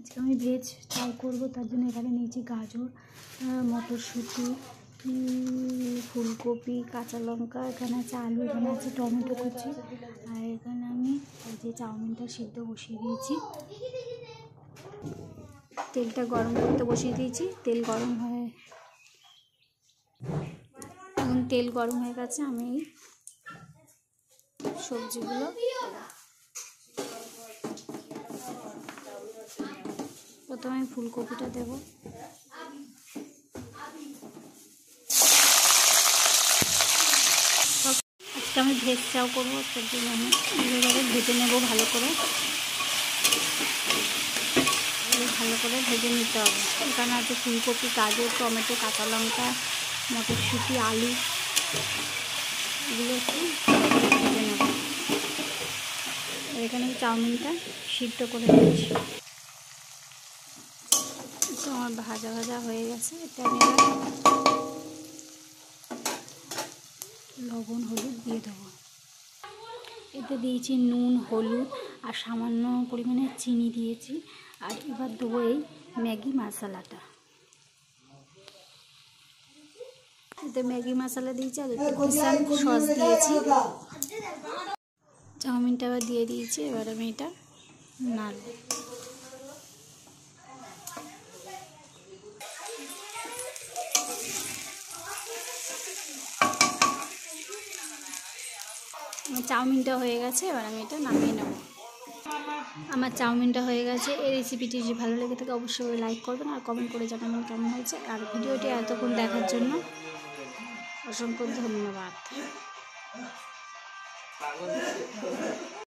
আজকে আমি ভেজ চাউ করবো, তার জন্য এখানে নিয়েছি গাজর, মটরশুঁটি, ফুলকপি, কাঁচা লঙ্কা, এখানে আছে আলু, এখানে আছে টমেটো কুচি, আর এখানে আমি এই যে চাউমিনটা সিদ্ধ বসিয়ে দিয়েছি। তেলটা গরম করতে বসিয়ে দিয়েছি। এখন তেল গরম হয়ে গেছে। আমি সবজিগুলো প্রথমে ফুলকপিটা দেব। আজকে আমি ভেজ চাউ করবো, তার জন্য আমি এভাবে ভেজে নেব ভালো করে ভেজে নিতে হবে। এখানে আছে ফুলকপি, গাজর, টমেটো, কাঁচা লঙ্কা, মটরশুঁটি, আলু, এগুলো একটু ভেজে নেব। এখানে চাউমিনটা সিদ্ধ করে দিয়েছি। তো আমার ভাজা হয়ে গেছে। এটা আমি লবণ হলুদ দিয়ে দেবো। এতে দিয়েছি নুন, হলুদ আর সামান্য পরিমাণে চিনি দিয়েছি। আর এবার দেবো এই ম্যাগি মশলাটা। এতে ম্যাগি মশলা দিয়েছি আর একটু কিষান সস দিয়েছি। চাউমিনটা আবার দিয়ে দিয়েছি। এবার আমি এটা নাড়ব। আমার চাউমিনটা হয়ে গেছে, এবার আমি এটা নামিয়ে নেব। আমার চাউমিনটা হয়ে গেছে। এই রেসিপিটি যদি ভালো লেগে থাকে অবশ্যই লাইক করবেন আর কমেন্ট করে জানাবেন কেমন হয়েছে। আর ভিডিওটি এতক্ষণ দেখার জন্য অসংখ্য ধন্যবাদ।